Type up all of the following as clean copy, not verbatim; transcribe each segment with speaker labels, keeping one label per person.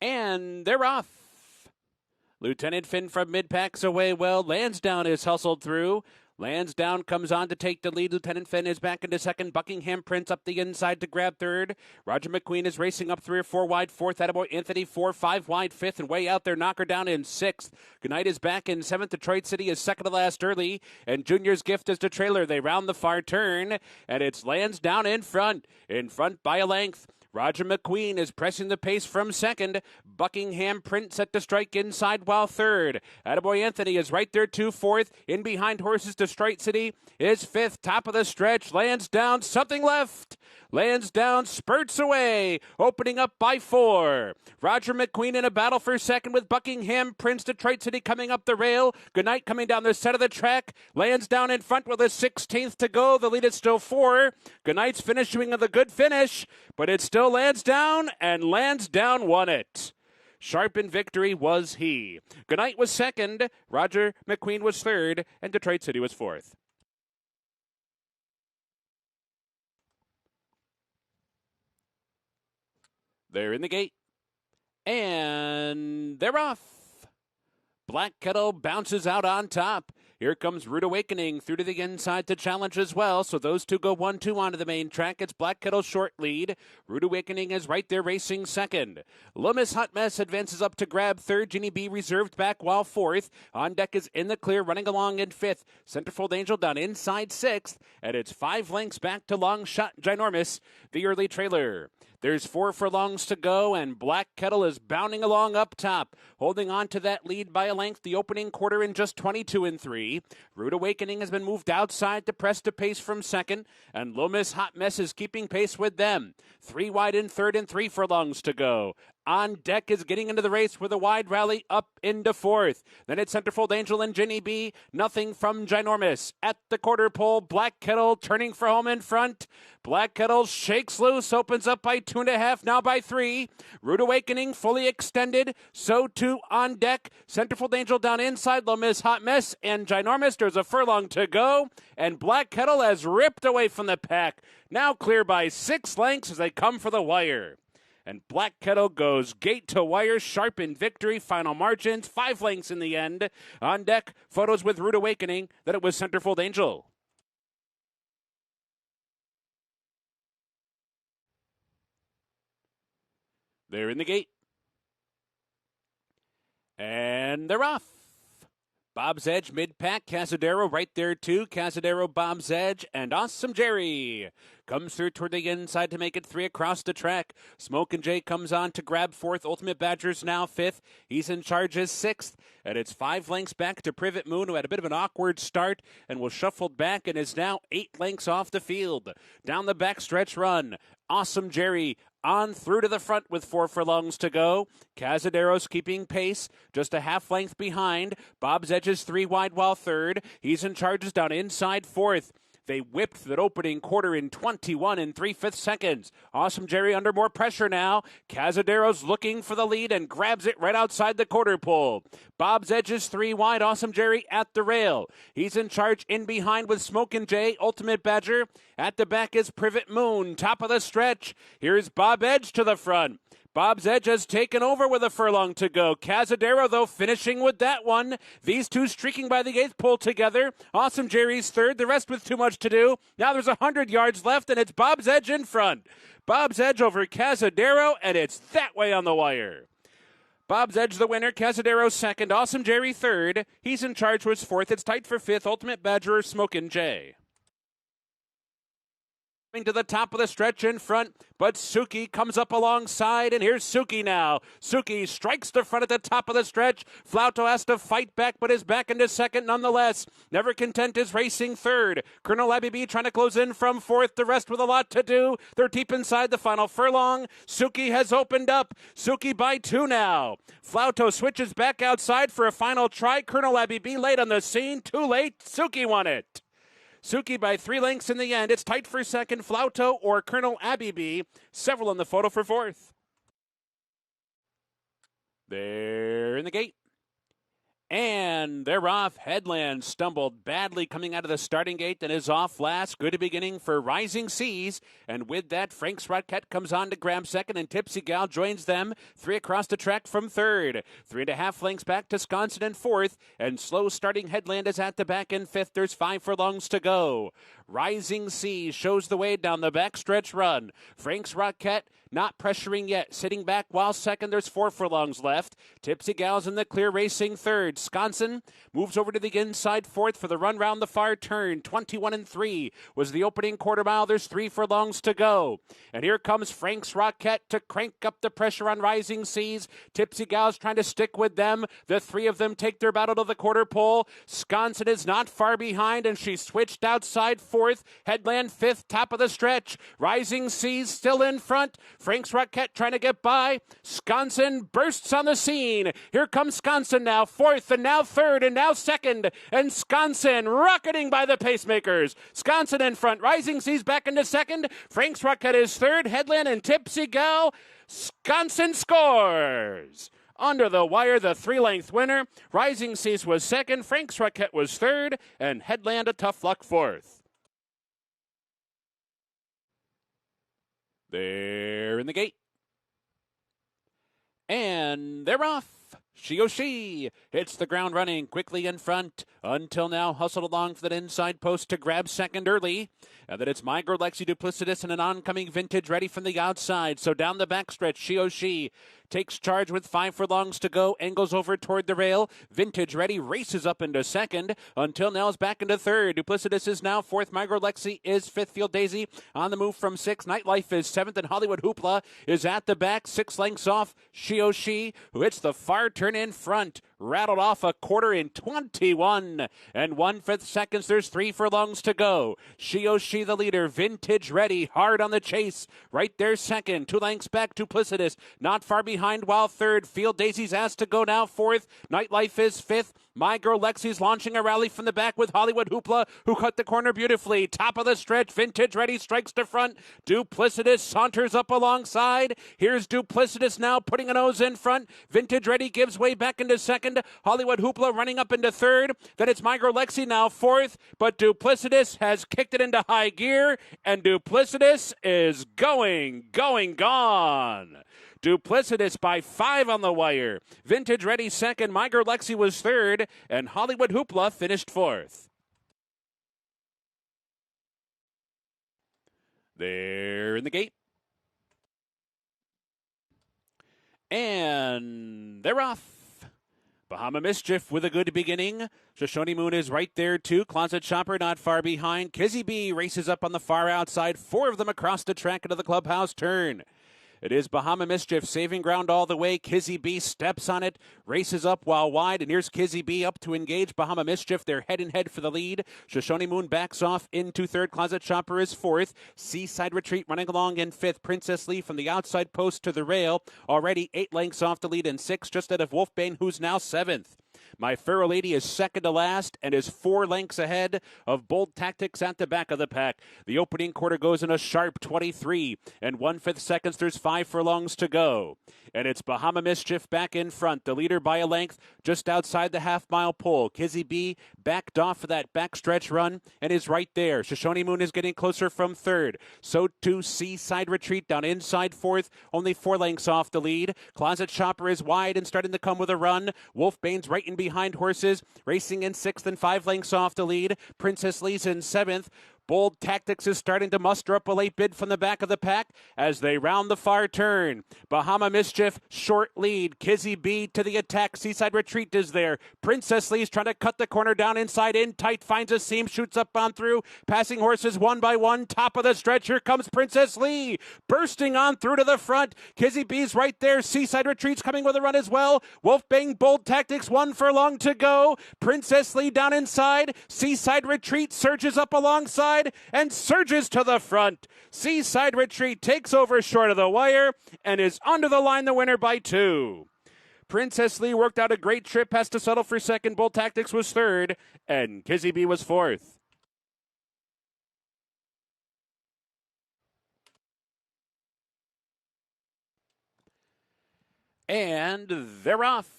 Speaker 1: And they're off. Lieutenant Finn from mid-packs away well. Lansdowne is hustled through. Lansdowne comes on to take the lead. Lieutenant Finn is back into second. Buckingham Prince up the inside to grab third. Roger McQueen is racing up 3 or 4 wide fourth. Attaboy Anthony 4, 5 wide fifth. And way out there, Knocker down in sixth. Goodnight is back in seventh. Detroit City is second to last early. And Junior's Gift is the trailer. They round the far turn. And it's Lansdowne in front by a length. Roger McQueen is pressing the pace from second. Buckingham Prince set to strike inside while third. Attaboy Anthony is right there too, fourth. In behind horses, Detroit City is fifth. Top of the stretch. Lansdowne, something left. Lansdowne spurts away, opening up by 4. Roger McQueen in a battle for second with Buckingham Prince. Detroit City coming up the rail. Goodnight coming down the center of the track. Lansdowne in front with a 16th to go. The lead is still 4. Goodnight's finishing with a good finish, but it's still Lansdowne, and Lansdowne won it. Sharp in victory was he. Goodnight was second. Roger McQueen was third, and Detroit City was fourth. They're in the gate, and they're off. Black Kettle bounces out on top. Here comes Rude Awakening through to the inside to challenge as well. So those two go 1-2 onto the main track. It's Black Kettle's short lead. Rude Awakening is right there racing second. Loomis Hot Mess advances up to grab third. Ginny B reserved back while fourth. On deck is in the clear, running along in fifth. Centerfold Angel down inside sixth. And it's 5 lengths back to Long Shot Ginormous, the early trailer. There's 4 furlongs to go, and Black Kettle is bounding along up top, holding on to that lead by a length. The opening quarter in just 22 3. Rude Awakening has been moved outside to press to pace from second, and Loomis Hot Mess is keeping pace with them. 3 wide in third and 3 furlongs to go. On deck is getting into the race with a wide rally up into fourth. Then it's Centerfold Angel and Ginny B. Nothing from Ginormous. At the quarter pole, Black Kettle turning for home in front. Black Kettle shakes loose, opens up by 2.5, now by 3. Rude Awakening fully extended. So too on deck. Centerfold Angel down inside. Loomis Hot Mess and Ginormous. There's a furlong to go. And Black Kettle has ripped away from the pack. Now clear by 6 lengths as they come for the wire. And Black Kettle goes gate to wire, sharp in victory. Final margins, 5 lengths in the end. On deck, photos with Rude Awakening that it was Centerfold Angel. They're in the gate. And they're off. Bob's Edge, mid-pack. Casadero right there, too. Casadero, Bob's Edge, and Awesome Jerry comes through toward the inside to make it 3 across the track. Smoke and Jay comes on to grab 4th. Ultimate Badger's now 5th. He's in charge as 6th. And it's 5 lengths back to Privet Moon, who had a bit of an awkward start and was shuffled back and is now 8 lengths off the field. Down the backstretch run, Awesome Jerry on through to the front with 4 furlongs to go. Casadero's keeping pace, just a half length behind. Bob's Edge is 3 wide while third. He's in charges down inside 4th. They whipped that opening quarter in 21 3/5 seconds. Awesome Jerry under more pressure now. Casadero's looking for the lead and grabs it right outside the quarter pole. Bob's Edge is 3 wide. Awesome Jerry at the rail. He's in charge in behind with Smoke and Jay. Ultimate Badger. At the back is Privet Moon. Top of the stretch. Here's Bob Edge to the front. Bob's Edge has taken over with a furlong to go. Casadero, though, finishing with that one. These two streaking by the 8th pole together. Awesome Jerry's third, the rest with too much to do. Now there's 100 yards left, and it's Bob's Edge in front. Bob's Edge over Casadero, and it's that way on the wire. Bob's Edge the winner, Casadero second, Awesome Jerry third. He's in charge with 4th. It's tight for 5th, Ultimate Badger, Smoke and Jay. To the top of the stretch in front, but Suki comes up alongside, and here's Suki now. Suki strikes the front at the top of the stretch. Flauto has to fight back, but is back into second nonetheless. Never Content is racing third. Colonel Abbey B trying to close in from 4th. The rest with a lot to do. They're deep inside the final furlong. Suki has opened up. Suki by 2 now. Flauto switches back outside for a final try. Colonel Abbey B late on the scene. Too late. Suki won it. Suki by 3 lengths in the end. It's tight for second, Flauto or Colonel Abbey B. Several in the photo for 4th. They're in the gate. And they're off. Headland stumbled badly coming out of the starting gate and is off last. Good beginning for Rising Seas. And with that, Frank's Rocket comes on to grab second, and Tipsy Gal joins them. 3 across the track from third. 3.5 lengths back to Wisconsin in fourth. And slow starting Headland is at the back in fifth. There's 5 furlongs to go. Rising Seas shows the way down the backstretch run. Frank's Rocket not pressuring yet. Sitting back while second. There's 4 furlongs left. Tipsy Gal's in the clear, racing third. Wisconsin moves over to the inside fourth for the run round the far turn. 21-3 was the opening quarter mile. There's 3 furlongs to go. And here comes Frank's Rocket to crank up the pressure on Rising Seas. Tipsy Gal's trying to stick with them. The 3 of them take their battle to the quarter pole. Wisconsin is not far behind, and she switched outside fourth. Headland fifth, top of the stretch. Rising Seas still in front. Frank's Rocket trying to get by. Wisconsin bursts on the scene. Here comes Wisconsin now, fourth, and now third, and now second. And Wisconsin rocketing by the pacemakers. Wisconsin in front. Rising Seas back into second. Frank's Rocket is third. Headland and Tipsy Gal. Wisconsin scores. Under the wire, the 3-length winner. Rising Seas was second. Frank's Rocket was third. And Headland a tough luck fourth. They're in the gate. And they're off. She hits the ground running quickly in front. Until now, hustled along for that inside post to grab second early. And then it's My Girl Lexi Duplicitous and an oncoming Vintage Ready from the outside. So down the backstretch, She takes charge with 5 furlongs to go. Angles over toward the rail. Vintage Ready races up into second. Until now is back into third. Duplicitous is now fourth. My Girl Lexi is fifth. Field Daisy on the move from sixth. Nightlife is seventh. And Hollywood Hoopla is at the back. 6 lengths off. She, who hits the far turn in front. Rattled off a quarter in 21 and 1/5 seconds. There's 3 furlongs to go. She the leader. Vintage Ready hard on the chase. Right there second. 2 lengths back. Duplicitous not far behind while third. Field Daisy's asked to go now fourth. Nightlife is fifth. My Girl Lexi's launching a rally from the back with Hollywood Hoopla, who cut the corner beautifully. Top of the stretch. Vintage Ready strikes to front. Duplicitous saunters up alongside. Here's Duplicitous now putting a nose in front. Vintage Ready gives way back into second. Hollywood Hoopla running up into third. Then it's My Girl Lexi now fourth. But Duplicitous has kicked it into high gear. And Duplicitous is gone. Duplicitous by 5 on the wire. Vintage Ready second. My Girl Lexi was third. And Hollywood Hoopla finished fourth. They're in the gate. And they're off. Bahama Mischief with a good beginning. Shoshone Moon is right there, too. Closet Shopper not far behind. Kizzy B races up on the far outside. 4 of them across the track into the clubhouse turn. It is Bahama Mischief saving ground all the way. Kizzy B steps on it, races up while wide, and here's Kizzy B up to engage Bahama Mischief. They're head and head for the lead. Shoshone Moon backs off into third. Closet Shopper is fourth. Seaside Retreat running along in fifth. Princess Lee from the outside post to the rail. Already 8 lengths off the lead and 6 just out of Wolfbane, who's now 7th. My Pharaoh Lady is second to last and is 4 lengths ahead of Bold Tactics at the back of the pack. The opening quarter goes in a sharp 23 and 1/5 seconds. There's 5 furlongs to go. And it's Bahama Mischief back in front. The leader by a length just outside the half-mile pole. Kizzy B backed off for that backstretch run and is right there. Shoshone Moon is getting closer from third. So too Seaside Retreat down inside fourth. Only 4 lengths off the lead. Closet Shopper is wide and starting to come with a run. Wolfbane's right in behind horses. Racing in 6th and 5 lengths off the lead. Princess Lee's in 7th. Bold Tactics is starting to muster up a late bid from the back of the pack as they round the far turn. Bahama Mischief, short lead. Kizzy B to the attack. Seaside Retreat is there. Princess Lee's trying to cut the corner down inside in tight. Finds a seam, shoots up on through. Passing horses one by one. Top of the stretch. Here comes Princess Lee. Bursting on through to the front. Kizzy B's right there. Seaside Retreat's coming with a run as well. Wolfbane, Bold Tactics, 1 furlong to go. Princess Lee down inside. Seaside Retreat surges up alongside and surges to the front. Seaside Retreat takes over short of the wire and is under the line, the winner by 2. Princess Lee worked out a great trip, has to settle for second. Bold Tactics was third, and Kizzy B was fourth. And they're off.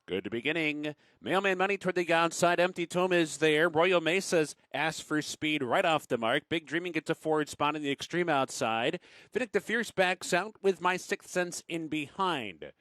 Speaker 1: Good beginning. Mailman Money toward the outside. Empty Tomb is there. Royal Mesa's asked for speed right off the mark. Big Dreaming gets a forward spot in the extreme outside. Finnick the Fierce backs out with My Sixth Sense in behind.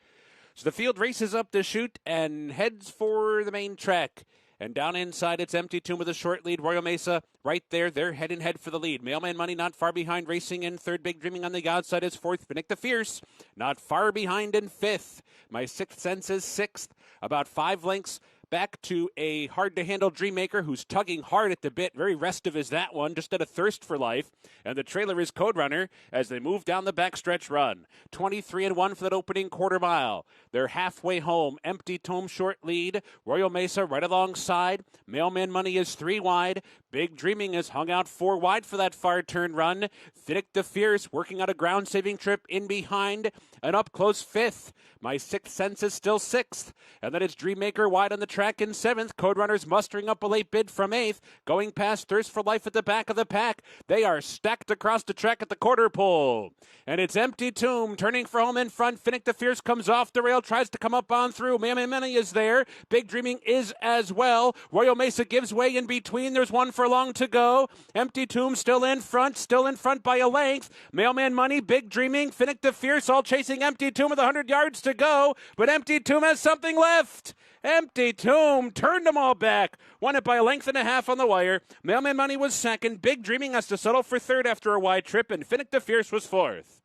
Speaker 1: So the field races up the chute and heads for the main track. And down inside, it's Empty Tomb with a short lead. Royal Mesa right there. They're head and head for the lead. Mailman Money not far behind, racing in third. Big Dreaming on the outside is fourth. Finnick the Fierce not far behind in fifth. My Sixth Sense is sixth. About 5 lengths back to a hard-to-handle Dreammaker who's tugging hard at the bit. Very restive is that one, just at a thirst for life. And the trailer is Code Runner as they move down the backstretch run. 23-1 for that opening quarter mile. They're halfway home. Empty Tomb short lead. Royal Mesa right alongside. Mailman Money is 3 wide. Big Dreaming is hung out 4 wide for that far turn run. Finnick the Fierce working out a ground-saving trip in behind. And up close 5th. My Sixth Sense is still 6th. And then it's Dreammaker wide on the track in 7th. Code Runners mustering up a late bid from 8th. Going past Thirst for Life at the back of the pack. They are stacked across the track at the quarter pole. And it's Empty Tomb turning for home in front. Finnick the Fierce comes off the rail, tries to come up on through. Mailman Money is there. Big Dreaming is as well. Royal Mesa gives way in between. There's 1 furlong to go. Empty Tomb still in front by a length. Mailman Money, Big Dreaming, Finnick the Fierce all chasing Empty Tomb with 100 yards to go. But Empty Tomb has something left. Empty Tomb turned them all back. Won it by a length and a half on the wire. Mailman Money was second. Big Dreaming has to settle for third after a wide trip. And Finnick the Fierce was fourth.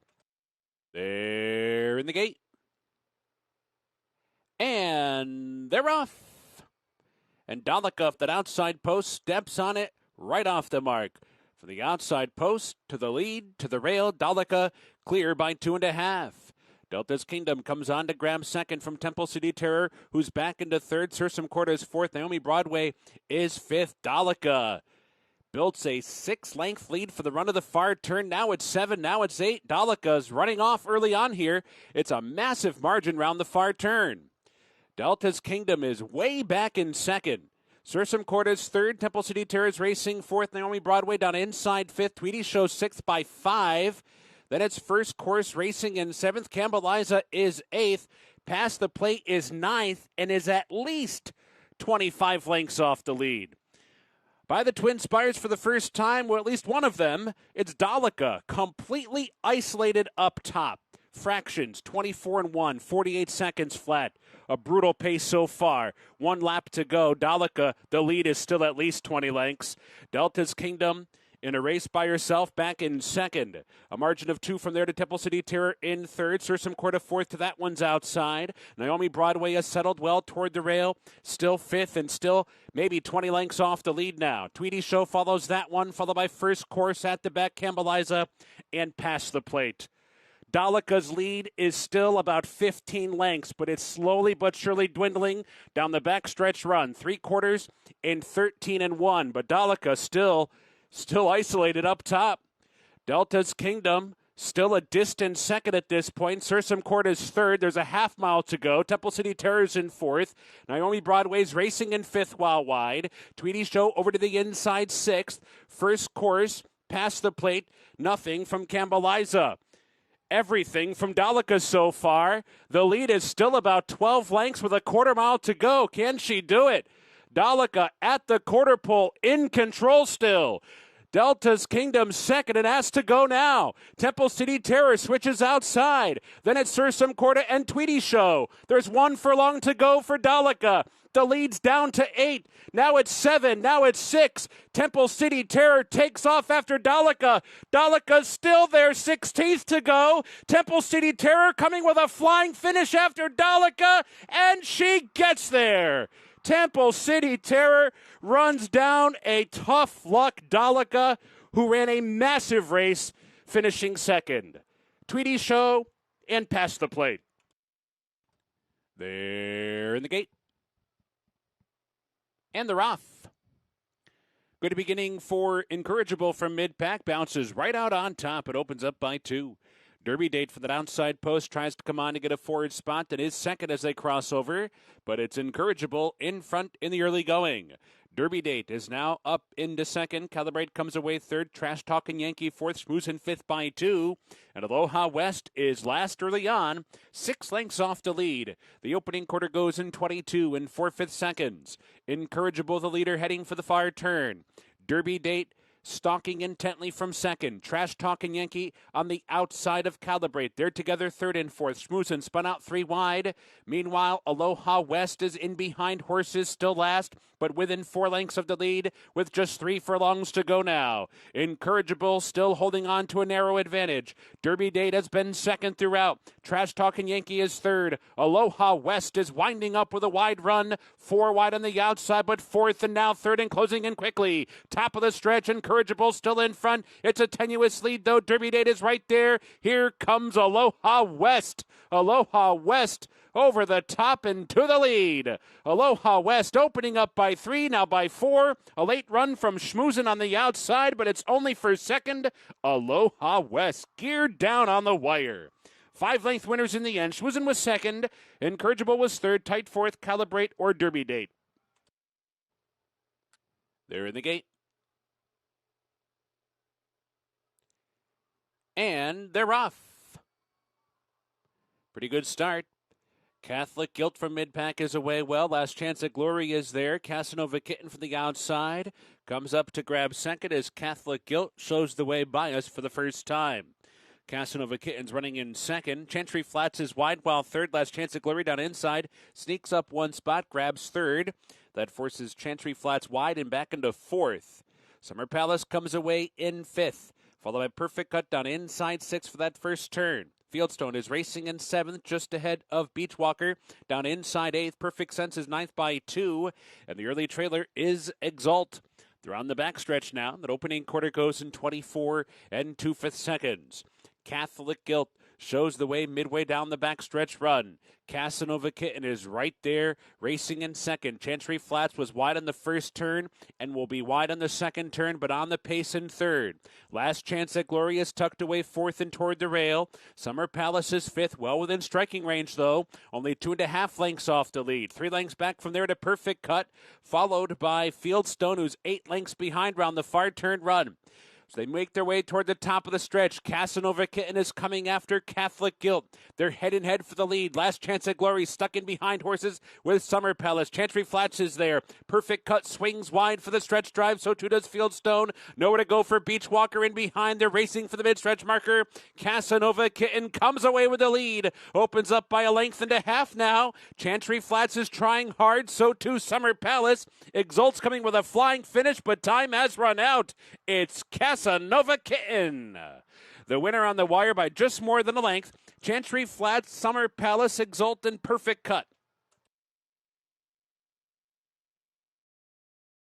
Speaker 1: They're in the gate. And they're off. And Dolikoff, that outside post, steps on it right off the mark. From the outside post to the lead to the rail, Dalika clear by 2.5. Delta's Kingdom comes on to grab second from Temple City Terror, who's back into third. Sursum Corda is fourth. Naomi Broadway is fifth. Dalika builds a 6-length lead for the run of the far turn. Now it's 7, now it's 8. Dalika's running off early on here. It's a massive margin round the far turn. Delta's Kingdom is way back in second. Sursum Corda's third. Temple City Terror is racing fourth. Naomi Broadway down inside fifth. Tweety Show sixth by 5. Then it's First Course racing in 7th. Cambaliza is 8th. Past the Plate is 9th and is at least 25 lengths off the lead. By the Twin Spires for the first time, or at least one of them, it's Dalika, completely isolated up top. Fractions, 24-1, 48 seconds flat. A brutal pace so far. 1 lap to go. Dalika, the lead is still at least 20 lengths. Delta's Kingdom in a race by herself, back in second. A margin of 2 from there to Temple City Terror in third. Sursum Corda fourth to that one's outside. Naomi Broadway has settled well toward the rail. Still fifth and still maybe 20 lengths off the lead now. Tweety Show follows that one, followed by First Course at the back, Cambaliza, and Past the Plate. Dalika's lead is still about 15 lengths, but it's slowly but surely dwindling down the backstretch run. 3/4 in 13-1, but Dalika still isolated up top. Delta's Kingdom still a distant second at this point. Sursum Corda is third. There's a half mile to go. Temple City Terror's in fourth. Naomi Broadway's racing in fifth while wide. Tweety Show over to the inside sixth. First Course Past the Plate. Nothing from Cambaliza. Everything from Dalika so far. The lead is still about 12 lengths with a quarter mile to go. Can she do it? Dalika at the quarter pole in control still. Delta's Kingdom second and has to go now. Temple City Terror switches outside. Then it's Sursum Corda and Tweety Show. There's 1 furlong to go for Dalika. The lead's down to 8. Now it's 7. Now it's 6. Temple City Terror takes off after Dalika. Dalika's still there. 16th to go. Temple City Terror coming with a flying finish after Dalika. And she gets there. Temple City Terror runs down a tough luck Dalika, who ran a massive race, finishing second. Tweety Show and Past the Plate. They're in the gate. And they're off. Good beginning for Incorrigible from mid-pack. Bounces right out on top. It opens up by 2. Derby Date for that outside post tries to come on to get a forward spot that is second as they cross over, but it's Incorrigible in front in the early going. Derby Date is now up into second. Calibrate comes away third. Trash Talking Yankee fourth. Schmoozin' fifth by 2. And Aloha West is last early on, 6 lengths off the lead. The opening quarter goes in 22 and 4/5 seconds. Incorrigible the leader heading for the far turn. Derby Date stalking intently from second. Trash Talking Yankee on the outside of Calibrate. They're together third and fourth. Schmoozin' spun out 3 wide. Meanwhile, Aloha West is in behind horses, still last, but within 4 lengths of the lead with just 3 furlongs to go now. Incorrigible still holding on to a narrow advantage. Derby Date has been second throughout. Trash Talking Yankee is third. Aloha West is winding up with a wide run. 4 wide on the outside, but fourth and now third and closing in quickly. Top of the stretch, Incorrigible still in front. It's a tenuous lead, though. Derby Date is right there. Here comes Aloha West. Aloha West over the top and to the lead. Aloha West opening up by 3, now by 4. A late run from Schmoozin' on the outside, but it's only for second. Aloha West geared down on the wire. 5-length winners in the end. Schmoozin' was second. Incorrigible was third. Tight fourth, Calibrate or Derby Date. They're in the gate. And they're off. Pretty good start. Catholic Guilt from mid-pack is away well. Last Chance at Glory is there. Casanova Kitten from the outside comes up to grab second as Catholic Guilt shows the way by us for the first time. Casanova Kitten's running in second. Chantry Flats is wide while third. Last Chance at Glory down inside. Sneaks up 1 spot, grabs third. That forces Chantry Flats wide and back into fourth. Summer Palace comes away in fifth, followed by Perfect Cut down inside 6 for that first turn. Fieldstone is racing in 7th, just ahead of Beachwalker. Down inside 8th, Perfect Sense is 9th by 2. And the early trailer is Exalt. They're on the backstretch now. That opening quarter goes in 24 and 2/5 seconds. Catholic Guilt shows the way midway down the backstretch run. Casanova Kitten is right there, racing in second. Chantry Flats was wide on the first turn and will be wide on the second turn, but on the pace in third. Last Chance at Glory is tucked away fourth and toward the rail. Summer Palace is fifth, well within striking range, though. Only 2.5 lengths off the lead. 3 lengths back from there to Perfect Cut, followed by Fieldstone, who's 8 lengths behind round the far turn run. So they make their way toward the top of the stretch. Casanova Kitten is coming after Catholic Guilt. They're head and head for the lead. Last Chance at Glory stuck in behind horses with Summer Palace. Chantry Flats is there. Perfect Cut swings wide for the stretch drive. So too does Fieldstone. Nowhere to go for Beachwalker in behind. They're racing for the mid-stretch marker. Casanova Kitten comes away with the lead. Opens up by 1.5 lengths now. Chantry Flats is trying hard. So too Summer Palace. Exalt's coming with a flying finish, but time has run out. It's Casanova Kitten. The winner on the wire by just more than a length. Chantry Flats, Summer Palace, Exalt, and Perfect Cut.